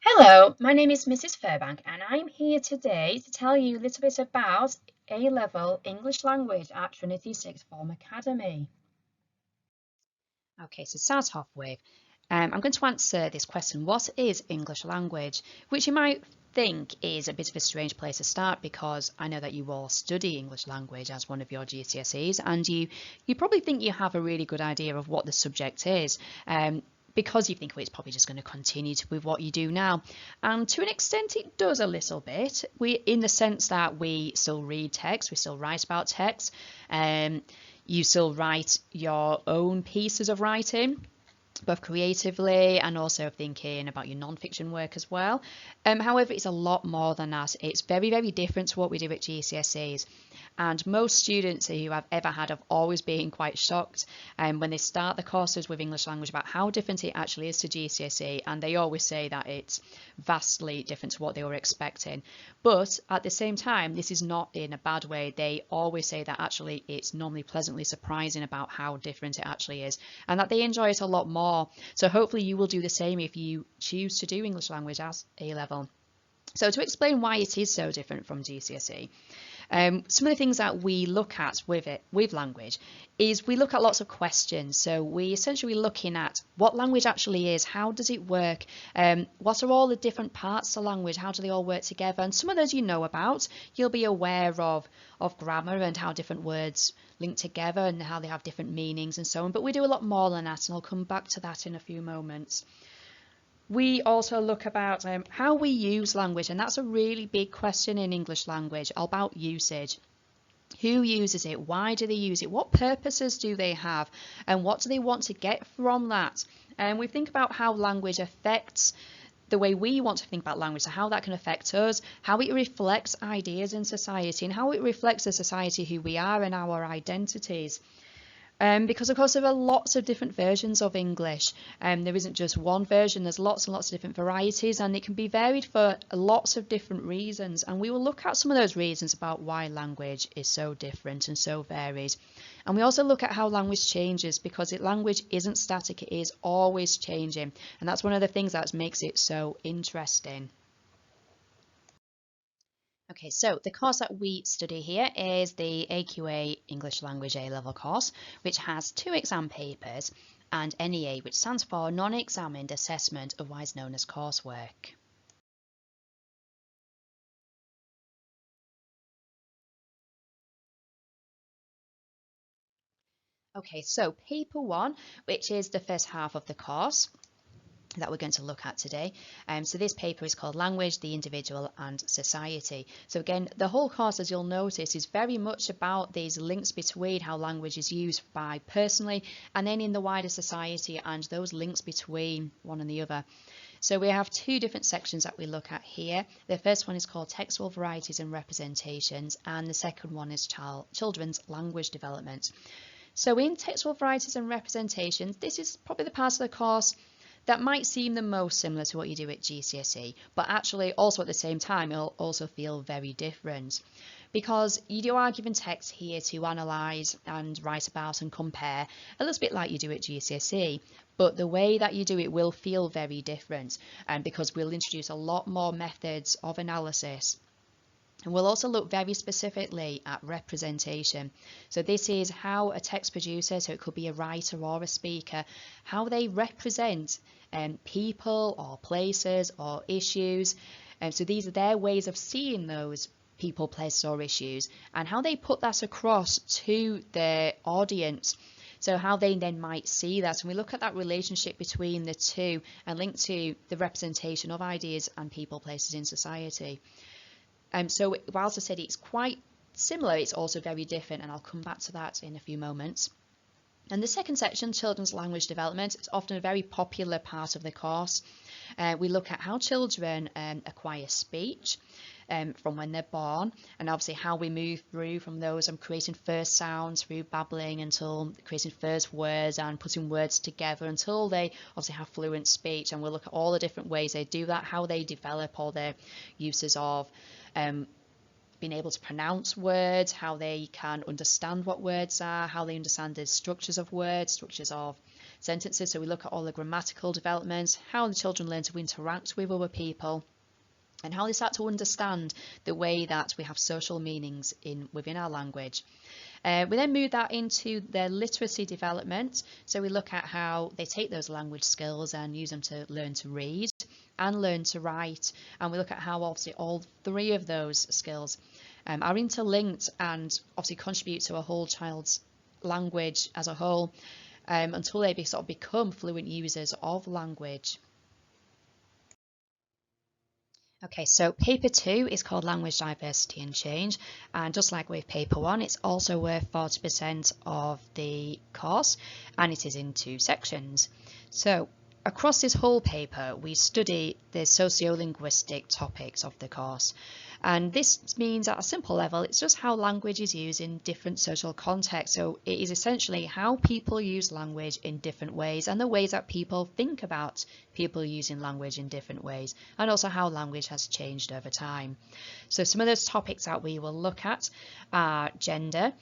Hello, my name is Mrs. Fairbank and I'm here today to tell you a little bit about A-level English language at Trinity Sixth Form Academy. Okay, so to start off with, I'm going to answer this question, what is English language? Which you might think is a bit of a strange place to start because I know that you all study English language as one of your GCSEs and you probably think you have a really good idea of what the subject is. Because you think, well, it's probably just going to continue with what you do now. And to an extent, it does a little bit. In the sense that we still read text, we still write about text, you still write your own pieces of writing, both creatively and also thinking about your non-fiction work as well. However, it's a lot more than that. It's very, very different to what we do at GCSEs. And most students who I've ever had have always been quite shocked when they start the courses with English language about how different it actually is to GCSE. And they always say that it's vastly different to what they were expecting. But at the same time, this is not in a bad way. They always say that actually it's normally pleasantly surprising about how different it actually is and that they enjoy it a lot more. So hopefully you will do the same if you choose to do English language as A-level. So to explain why it is so different from GCSE, some of the things that we look at with language is we look at lots of questions. So we essentially looking at what language actually is, how does it work, what are all the different parts of language, how do they all work together, and some of those you know about. You'll be aware of grammar and how different words link together and how they have different meanings and so on. But we do a lot more than that, and I'll come back to that in a few moments. We also look about how we use language, and that's a really big question in English language about usage. Who uses it? Why do they use it? What purposes do they have? And what do they want to get from that? And we think about how language affects the way we want to think about language, so how that can affect us, how it reflects ideas in society, and how it reflects the society who we are and our identities. Because of course there are lots of different versions of English. There isn't just one version, there's lots and lots of different varieties and it can be varied for lots of different reasons, and we will look at some of those reasons about why language is so different and so varied. And we also look at how language changes, because language isn't static, it is always changing, and that's one of the things that makes it so interesting. Okay, so the course that we study here is the AQA English Language A-level course, which has 2 exam papers, and NEA, which stands for Non-Examined Assessment, otherwise known as coursework. Okay, so paper 1, which is the first half of the course that we're going to look at today. So this paper is called Language, the Individual and Society. So again, the whole course, as you'll notice, is very much about these links between how language is used by personally and then in the wider society, and those links between one and the other. So we have 2 different sections that we look at here. The first one is called Textual Varieties and Representations, and the second one is Children's Language Development. So in Textual Varieties and Representations, this is probably the part of the course that might seem the most similar to what you do at GCSE, but actually also at the same time it'll also feel very different, because you are given text here to analyse and write about and compare, a little bit like you do at GCSE, but the way that you do it will feel very different, because we'll introduce a lot more methods of analysis. And we'll also look very specifically at representation. So this is how a text producer, so it could be a writer or a speaker, how they represent people or places or issues. So these are their ways of seeing those people, places or issues, and how they put that across to their audience. So how they then might see that, and we look at that relationship between the two and link to the representation of ideas and people, places in society. So whilst I said it's quite similar, it's also very different, and I'll come back to that in a few moments. And the second section, Children's Language Development, it's often a very popular part of the course. We look at how children acquire speech from when they're born, and obviously how we move through from those creating first sounds through babbling until creating first words and putting words together until they obviously have fluent speech. And we'll look at all the different ways they do that, how they develop all their uses of being able to pronounce words, how they can understand what words are, how they understand the structures of words, structures of sentences. So we look at all the grammatical developments, how the children learn to interact with other people, and how they start to understand the way that we have social meanings within our language. We then move that into their literacy development. So we look at how they take those language skills and use them to learn to read and learn to write. And we look at how obviously all three of those skills are interlinked and obviously contribute to a whole child's language as a whole, until they sort of become fluent users of language. Okay, so paper 2 is called Language Diversity and Change, and just like with paper 1, it's also worth 40% of the course, and it is in 2 sections. So across this whole paper, we study the sociolinguistic topics of the course. And this means at a simple level, it's just how language is used in different social contexts. So it is essentially how people use language in different ways and the ways that people think about people using language in different ways, and also how language has changed over time. So some of those topics that we will look at are gender.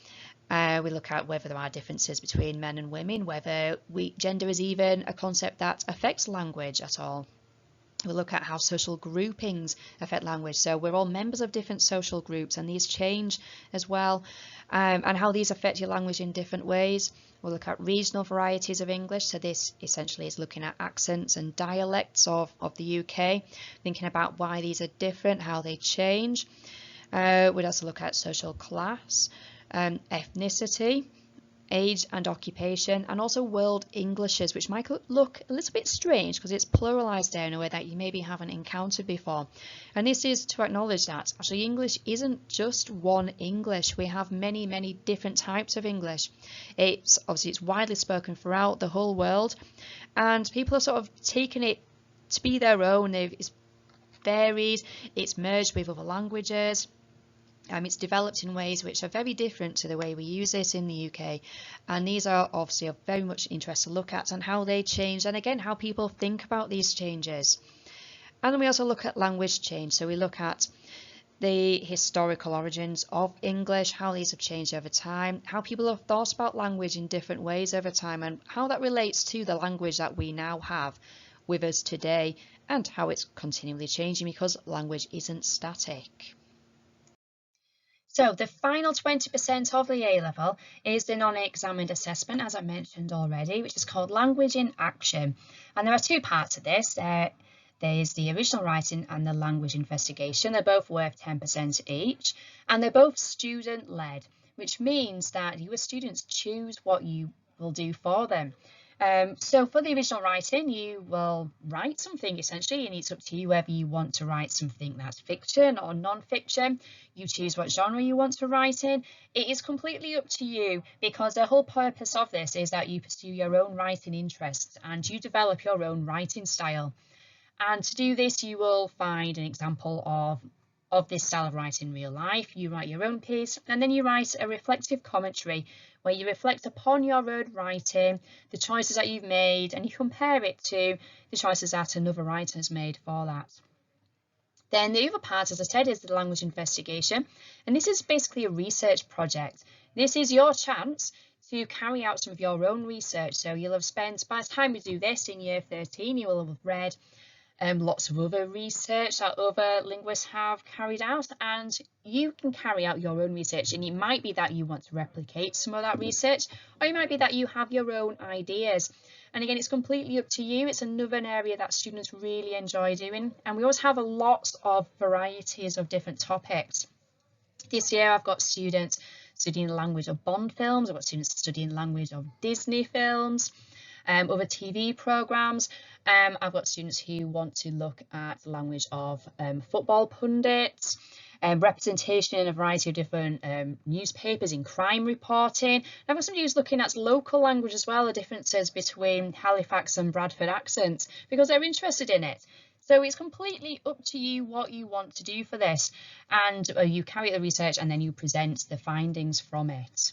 We look at whether there are differences between men and women, whether gender is even a concept that affects language at all. We'll look at how social groupings affect language. So we're all members of different social groups and these change as well, and how these affect your language in different ways. We'll look at regional varieties of English. So this essentially is looking at accents and dialects of the UK, thinking about why these are different, how they change. We'd also look at social class, ethnicity, age and occupation, and also world Englishes, which might look a little bit strange because it's pluralized there in a way that you maybe haven't encountered before. And this is to acknowledge that actually English isn't just one English. We have many, many different types of English. It's widely spoken throughout the whole world, and people are sort of taking it to be their own. It's varied, it's merged with other languages. It's developed in ways which are very different to the way we use it in the UK, and these are obviously of very much interest to look at and how they change, and again how people think about these changes. And then we also look at language change. So we look at the historical origins of English, how these have changed over time, how people have thought about language in different ways over time, and how that relates to the language that we now have with us today, and how it's continually changing because language isn't static. So the final 20% of the A-level is the non-examined assessment, as I mentioned already, which is called Language in Action. And there are 2 parts of this. There's the original writing and the language investigation. They're both worth 10% each, and they're both student-led, which means that you as students choose what you will do for them. So for the original writing, you will write something essentially, and it's up to you whether you want to write something that's fiction or non-fiction. You choose what genre you want to write in. It is completely up to you, because the whole purpose of this is that you pursue your own writing interests and you develop your own writing style. And to do this, you will find an example of this style of writing in real life. You write your own piece, and then you write a reflective commentary where you reflect upon your own writing, the choices that you've made, and you compare it to the choices that another writer has made for that. Then the other part, as I said, is the language investigation, and this is basically a research project. This is your chance to carry out some of your own research. So you'll have spent, by the time we do this in year 13, you will have read lots of other research that other linguists have carried out, and you can carry out your own research. And it might be that you want to replicate some of that research, or it might be that you have your own ideas. And again, it's completely up to you. It's another area that students really enjoy doing, and we always have a lot of varieties of different topics. This year I've got students studying the language of Bond films, I've got students studying the language of Disney films, other TV programmes. I've got students who want to look at the language of football pundits, representation in a variety of different newspapers in crime reporting. I've got somebody who's looking at local language as well, the differences between Halifax and Bradford accents, because they're interested in it. So it's completely up to you what you want to do for this, and you carry out the research and then you present the findings from it.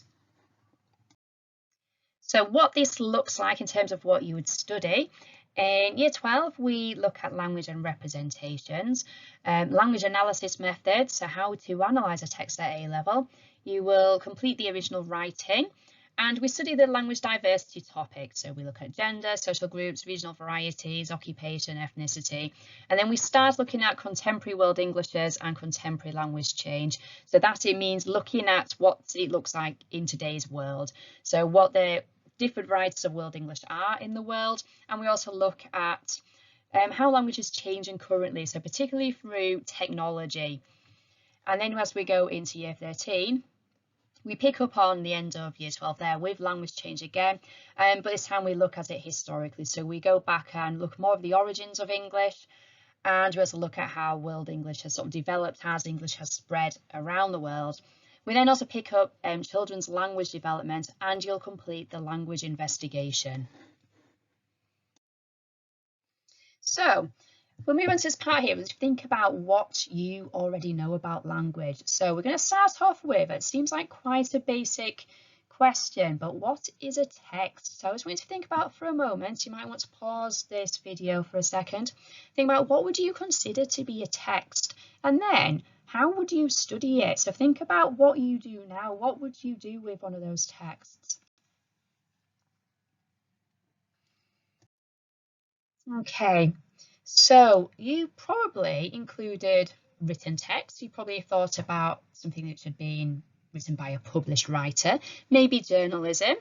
So what this looks like in terms of what you would study. In year 12, we look at language and representations, language analysis methods, so how to analyse a text at A level. You will complete the original writing, And we study the language diversity topic. So we look at gender, social groups, regional varieties, occupation, ethnicity. And then we start looking at contemporary World Englishes and contemporary language change. So that it means looking at what it looks like in today's world. So what the different varieties of World English are in the world. And we also look at how language is changing currently, so particularly through technology. And then as we go into year 13, we pick up on the end of year 12 there with language change again, but this time we look at it historically. So we go back and look more of the origins of English, and we also look at how World English has sort of developed as English has spread around the world. We then also pick up children's language development, and you'll complete the language investigation. So we'll move on to this part here. Let's think about what you already know about language. So we're going to start off with, it seems like quite a basic question, but what is a text? So I just want you to think about for a moment. You might want to pause this video for a second. Think about what would you consider to be a text? And then how would you study it? So think about what you do now. What would you do with one of those texts? Okay. So you probably included written text. You probably thought about something that had been written by a published writer, maybe journalism.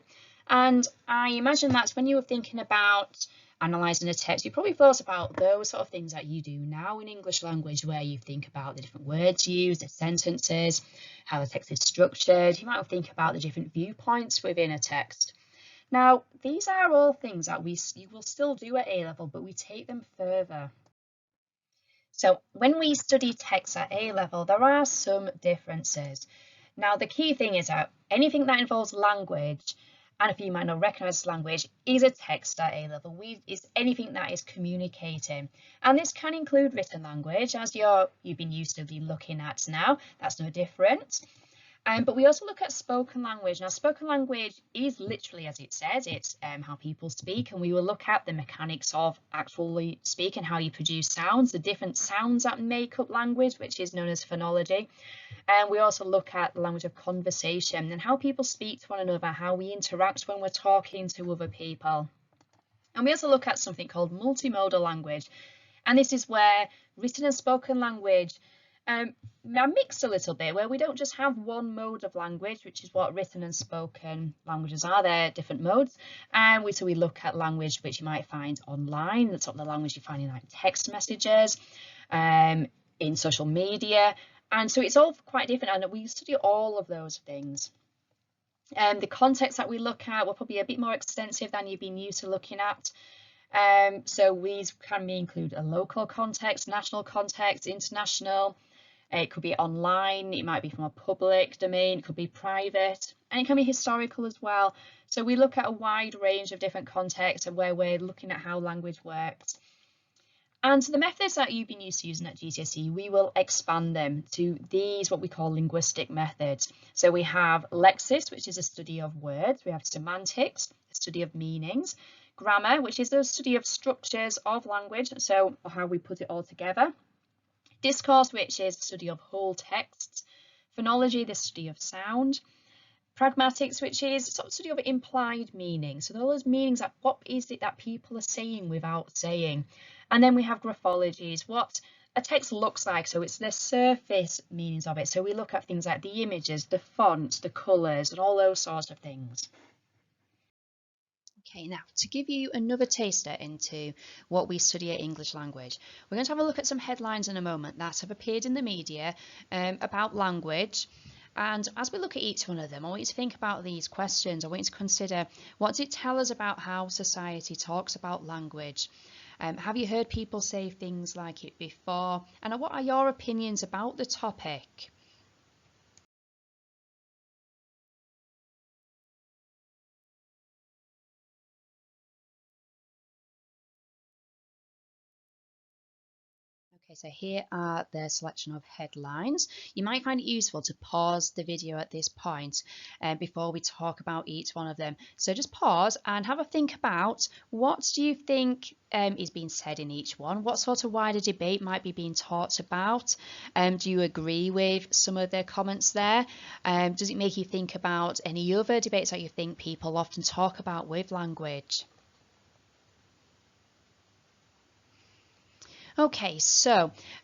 And I imagine that's when you were thinking about analysing a text, you probably thought about those sort of things that you do now in English language, where you think about the different words used, the sentences, how the text is structured. You might think about the different viewpoints within a text. Now, these are all things that you will still do at A level, but we take them further. So when we study text at A level, there are some differences. Now, the key thing is that anything that involves language, and if you might not recognise language, is a text at A level. Is anything that is communicating. And this can include written language, as you've been used to be looking at now. That's no different. But we also look at spoken language. Now, spoken language is literally as it says, it's how people speak, and we will look at the mechanics of actually speaking, how you produce sounds, the different sounds that make up language, which is known as phonology. And we also look at the language of conversation and how people speak to one another, how we interact when we're talking to other people. And we also look at something called multimodal language. And this is where written and spoken language are mixed a little bit, where we don't just have one mode of language, which is what written and spoken languages are. They're different modes. And so we look at language which you might find online. That's sort of the language you find in like text messages, in social media. And so it's all quite different, and we study all of those things. The context that we look at will probably be a bit more extensive than you've been used to looking at. So we can include a local context, national context, international. It could be online, it might be from a public domain, it could be private, and it can be historical as well. So we look at a wide range of different contexts and where we're looking at how language works. And the methods that you've been used to using at GCSE, we will expand them to these, what we call linguistic methods. So we have lexis, which is a study of words. We have semantics, a study of meanings. Grammar, which is the study of structures of language, so how we put it all together. Discourse, which is a study of whole texts. Phonology, the study of sound. Pragmatics, which is sort of study of implied meaning. So those meanings, that what is it that people are saying without saying. And then we have graphologies, what a text looks like. So it's the surface meanings of it. So we look at things like the images, the font, the colours, and all those sorts of things. Okay, now to give you another taster into what we study at English language, we're going to have a look at some headlines in a moment that have appeared in the media about language. And as we look at each one of them, I want you to think about these questions. I want you to consider, what does it tell us about how society talks about language? Have you heard people say things like it before? And what are your opinions about the topic? Okay, so here are the selection of headlines. You might find it useful to pause the video at this point before we talk about each one of them. So just pause and have a think about what do you think is being said in each one? What sort of wider debate might be being talked about? Do you agree with some of the comments there? Does it make you think about any other debates that you think people often talk about with language? Okay, so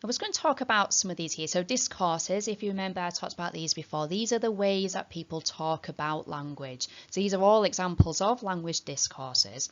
I was going to talk about some of these here. So discourses, if you remember, I talked about these before. These are the ways that people talk about language. So these are all examples of language discourses.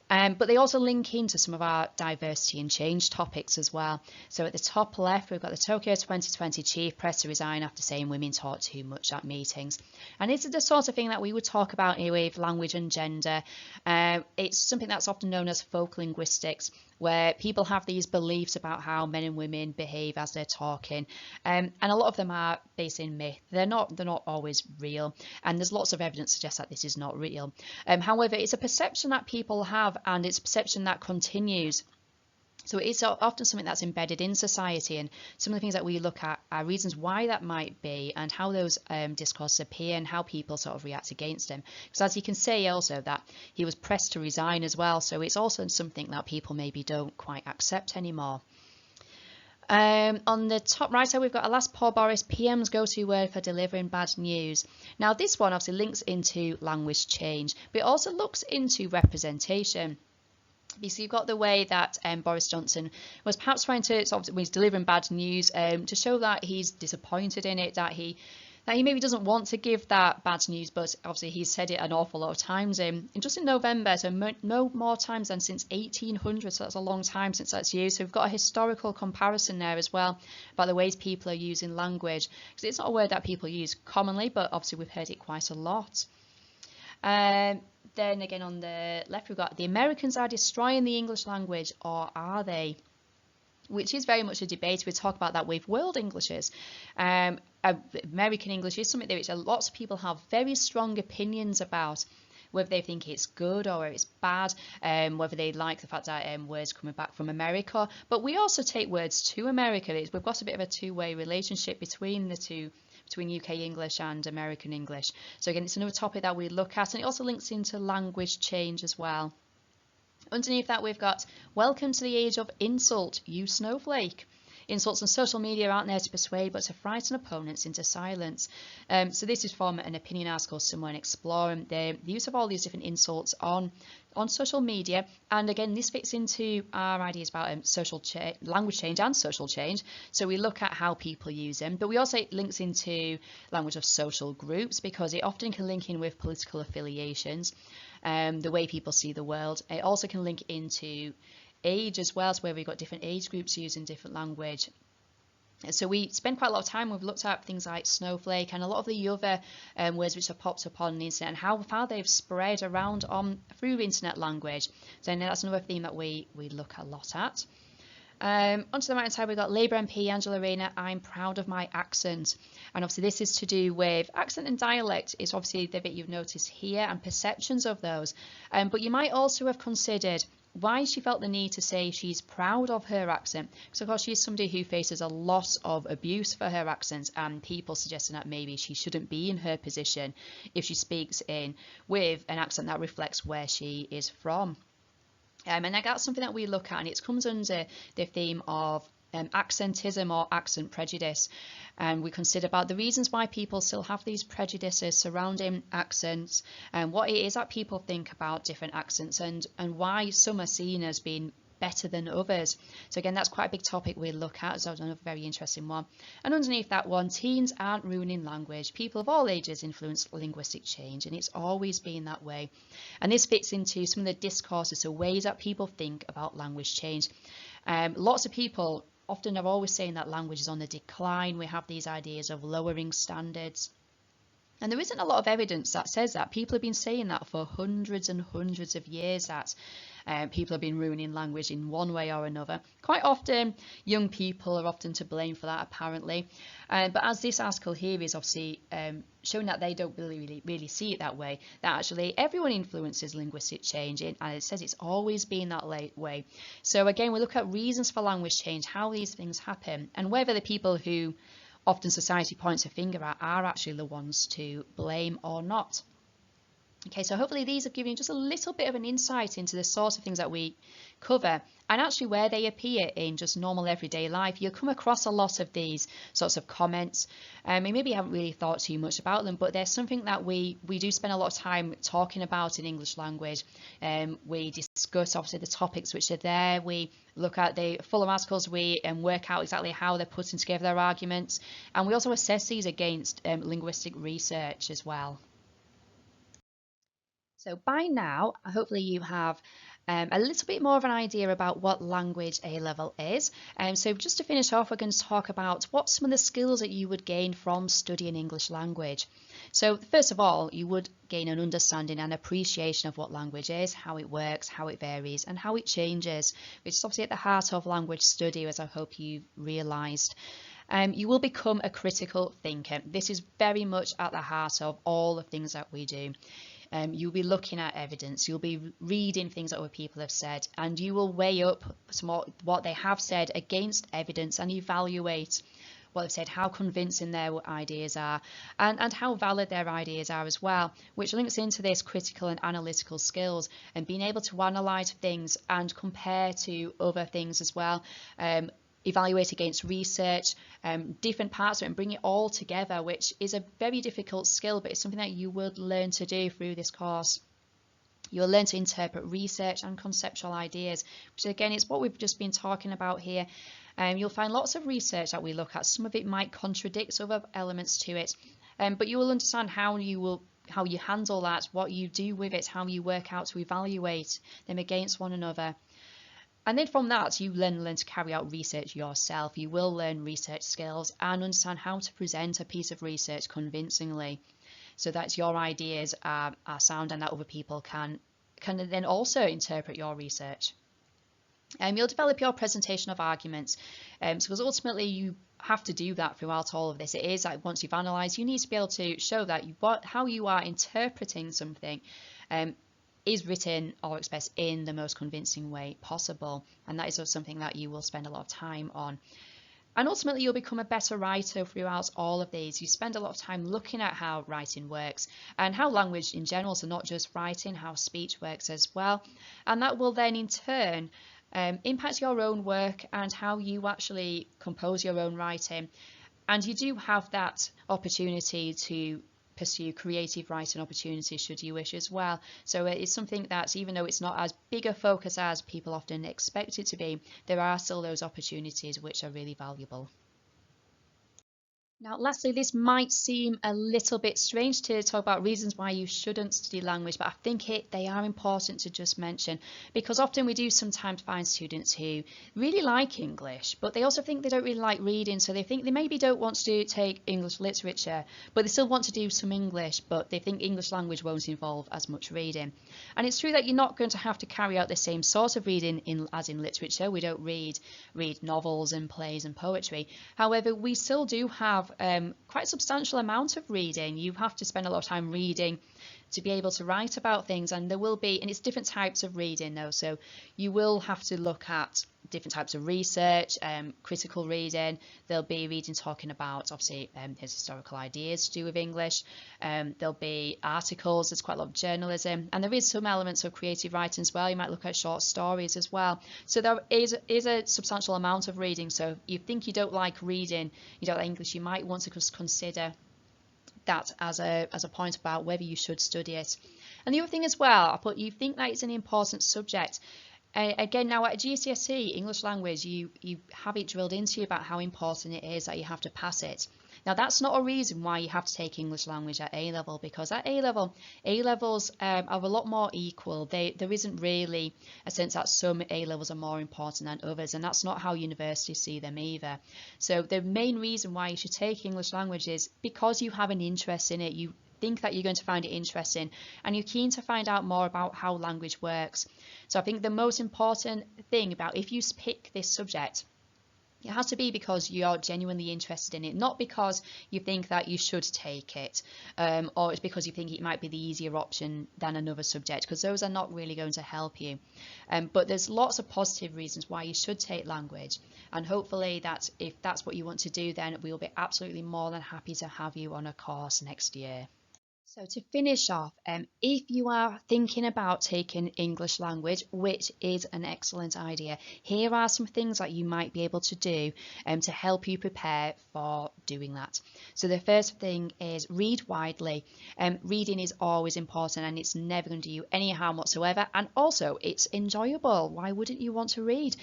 But they also link into some of our diversity and change topics as well. So at the top left, we've got the Tokyo 2020 chief pressed to resign after saying women talk too much at meetings. And this is the sort of thing that we would talk about here with language and gender. It's something that's often known as folk linguistics, where people have these beliefs about how men and women behave as they're talking, and a lot of them are based in myth. They're not always real, and there's lots of evidence to suggest that this is not real. However, it's a perception that people have, and it's a perception that continues. So it's often something that's embedded in society, and some of the things that we look at are reasons why that might be, and how those discourses appear, and how people sort of react against them. Because as you can see also that he was pressed to resign as well, so it's also something that people maybe don't quite accept anymore. On the top right side, we've got alas poor Boris, PM's go-to word for delivering bad news. Now this one obviously links into language change, but it also looks into representation. So you've got the way that Boris Johnson was perhaps trying to sort of, when he's delivering bad news, to show that he's disappointed in it, that he maybe doesn't want to give that bad news, but obviously he's said it an awful lot of times and just in November, so no more times than since 1800, so that's a long time since that's used. So we've got a historical comparison there as well about the ways people are using language, because it's not a word that people use commonly, but obviously we've heard it quite a lot. Then again on the left, we've got the Americans are destroying the English language, or are they? Which is very much a debate. We talk about that with world Englishes. American English is something that lots of people have very strong opinions about, whether they think it's good or it's bad, whether they like the fact that words coming back from America. But we also take words to America. We've got a bit of a two-way relationship between the two, between UK English and American English. So again, it's another topic that we look at, and it also links into language change as well. Underneath that, we've got welcome to the age of insult, you snowflake. Insults on social media aren't there to persuade, but to frighten opponents into silence. So this is from an opinion article, someone exploring the use of all these different insults on social media. And again, this fits into our ideas about language change and social change. So we look at how people use them, but we also links into language of social groups, because it often can link in with political affiliations, the way people see the world. It also can link into age as well, so where we've got different age groups using different language. So we spend quite a lot of time, we've looked at things like snowflake and a lot of the other words which have popped up on the internet, and how far they've spread around through internet language. So that's another theme that we look a lot at. Onto the right hand side, we've got Labour MP Angela Rayner, I'm proud of my accent. And obviously this is to do with accent and dialect. It's obviously the bit you've noticed here, and perceptions of those. But you might also have considered why she felt the need to say she's proud of her accent. Because of course she's somebody who faces a lot of abuse for her accent, and people suggesting that maybe she shouldn't be in her position if she speaks in with an accent that reflects where she is from. And that's something that we look at, and it comes under the theme of accentism or accent prejudice, and we consider about the reasons why people still have these prejudices surrounding accents, and what it is that people think about different accents, and why some are seen as being better than others. So again, that's quite a big topic we look at, so another very interesting one. And underneath that one, teens aren't ruining language. People of all ages influence linguistic change, and it's always been that way. And this fits into some of the discourses, so ways that people think about language change. Lots of people often are always saying that language is on the decline. We have these ideas of lowering standards. And there isn't a lot of evidence that says that. People have been saying that for hundreds and hundreds of years. people have been ruining language in one way or another. Quite often, young people are often to blame for that, apparently. But as this article here is obviously showing that they don't really see it that way, that actually everyone influences linguistic change, and it says it's always been that way. So again, we look at reasons for language change, how these things happen, and whether the people who often society points a finger at are actually the ones to blame or not. Okay, so hopefully these have given you just a little bit of an insight into the sorts of things that we cover and actually where they appear in just normal everyday life. You'll come across a lot of these sorts of comments. And maybe you haven't really thought too much about them, but there's something that we do spend a lot of time talking about in English language. We discuss obviously the topics which are there. We look at the fuller articles, we work out exactly how they're putting together their arguments, and we also assess these against linguistic research as well. So by now, hopefully you have a little bit more of an idea about what language A-level is. So just to finish off, we're going to talk about what some of the skills that you would gain from studying English language. So first of all, you would gain an understanding and appreciation of what language is, how it works, how it varies, and how it changes, which is obviously at the heart of language study, as I hope you've realised. You will become a critical thinker. This is very much at the heart of all the things that we do. You'll be looking at evidence, you'll be reading things that other people have said, and you will weigh up what they have said against evidence and evaluate what they've said, how convincing their ideas are, and how valid their ideas are as well, which links into this critical and analytical skills and being able to analyse things and compare to other things as well. Evaluate against research, different parts of it, and bring it all together, which is a very difficult skill, but it's something that you will learn to do through this course. You'll learn to interpret research and conceptual ideas, which again is what we've just been talking about here. You'll find lots of research that we look at. Some of it might contradict other elements to it, but you will understand how you handle that, what you do with it, how you work out to evaluate them against one another. And then from that, you learn to carry out research yourself. You will learn research skills and understand how to present a piece of research convincingly, so that your ideas are sound and that other people can then also interpret your research. You'll develop your presentation of arguments, because ultimately you have to do that throughout all of this. It is like once you've analysed, you need to be able to show that how you are interpreting something is written or expressed in the most convincing way possible, and that is something that you will spend a lot of time on. And ultimately you'll become a better writer throughout all of these. You spend a lot of time looking at how writing works and how language in general, so not just writing, how speech works as well, and that will then in turn impact your own work and how you actually compose your own writing. And you do have that opportunity to pursue creative writing opportunities should you wish as well. So it's something that, even though it's not as big a focus as people often expect it to be, there are still those opportunities which are really valuable. Now, lastly, this might seem a little bit strange to talk about reasons why you shouldn't study language, but I think they are important to just mention, because often we do sometimes find students who really like English, but they also think they don't really like reading, so they think they maybe don't want to take English literature, but they still want to do some English, but they think English language won't involve as much reading. And it's true that you're not going to have to carry out the same sort of reading as in literature. We don't read novels and plays and poetry. However, we still do have quite a substantial amount of reading. You have to spend a lot of time reading to be able to write about things, and there will be, and it's different types of reading though, so you will have to look at different types of research, critical reading. There'll be reading talking about obviously his historical ideas to do with English. There'll be articles, there's quite a lot of journalism, and there is some elements of creative writing as well. You might look at short stories as well. So there is a substantial amount of reading. So if you think you don't like reading, you don't like English, you might want to just consider that as a point about whether you should study it. And the other thing as well, I put, you think that it's an important subject. Again, now at GCSE English language, you have it drilled into you about how important it is that you have to pass it. Now that's not a reason why you have to take English language at A level, because at A levels are a lot more equal. There isn't really a sense that some A levels are more important than others, and that's not how universities see them either. So the main reason why you should take English language is because you have an interest in it. think that you're going to find it interesting and you're keen to find out more about how language works. So I think the most important thing about if you pick this subject, it has to be because you're genuinely interested in it, not because you think that you should take it, or it's because you think it might be the easier option than another subject, because those are not really going to help you. But there's lots of positive reasons why you should take language, and hopefully that if that's what you want to do, then we'll be absolutely more than happy to have you on a course next year. So to finish off, if you are thinking about taking English language, which is an excellent idea, here are some things that you might be able to do to help you prepare for doing that. So the first thing is read widely. Reading is always important and it's never going to do you any harm whatsoever. And also it's enjoyable. Why wouldn't you want to read?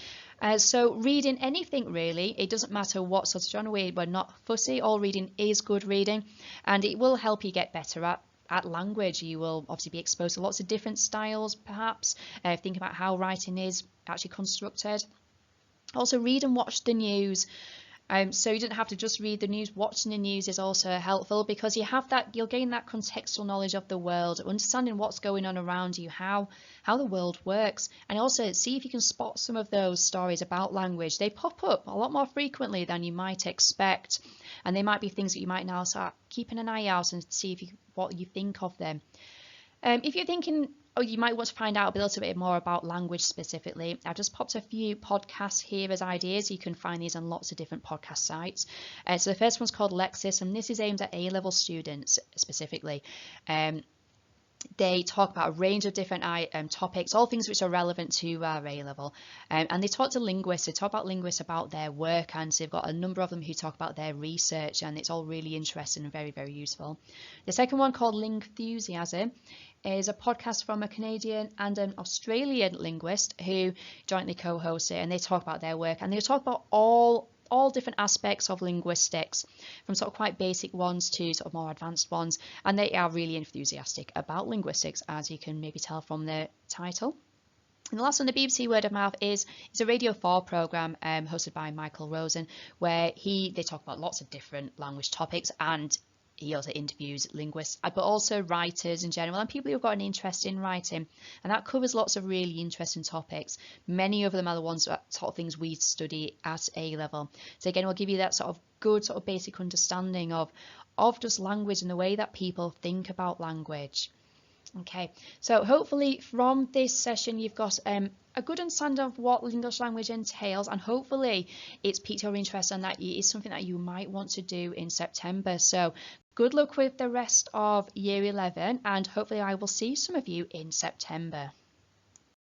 So reading anything really, it doesn't matter what sort of genre, we're not fussy, all reading is good reading and it will help you get better at language. You will obviously be exposed to lots of different styles perhaps, think about how writing is actually constructed. Also read and watch the news. So you don't have to just read the news. Watching the news is also helpful because you have that, you'll gain that contextual knowledge of the world, understanding what's going on around you, how the world works, and also see if you can spot some of those stories about language. They pop up a lot more frequently than you might expect, and they might be things that you might now start keeping an eye out and see what you think of them. If you're thinking, oh, you might want to find out a little bit more about language specifically, I've just popped a few podcasts here as ideas. You can find these on lots of different podcast sites. So the first one's called Lexis, and this is aimed at A-level students specifically. They talk about a range of different topics, all things which are relevant to our A-level. And they talk to linguists. They talk about linguists about their work, and so they've got a number of them who talk about their research, and it's all really interesting and very, very useful. The second one, called Lingthusiasm, is a podcast from a Canadian and an Australian linguist who jointly co-host it, and they talk about their work, and they talk about all different aspects of linguistics, from sort of quite basic ones to sort of more advanced ones, and they are really enthusiastic about linguistics, as you can maybe tell from the title. And the last one, the BBC Word of Mouth, is a Radio 4 programme hosted by Michael Rosen, where they talk about lots of different language topics, and he also interviews linguists, but also writers in general and people who've got an interest in writing. And that covers lots of really interesting topics. Many of them are the ones that sort of things we study at A-level. So again, we'll give you that sort of good sort of basic understanding of just language and the way that people think about language. Okay, so hopefully from this session you've got a good understanding of what English language entails, and hopefully it's piqued your interest and that it is something that you might want to do in September. So good luck with the rest of year 11, and hopefully I will see some of you in September.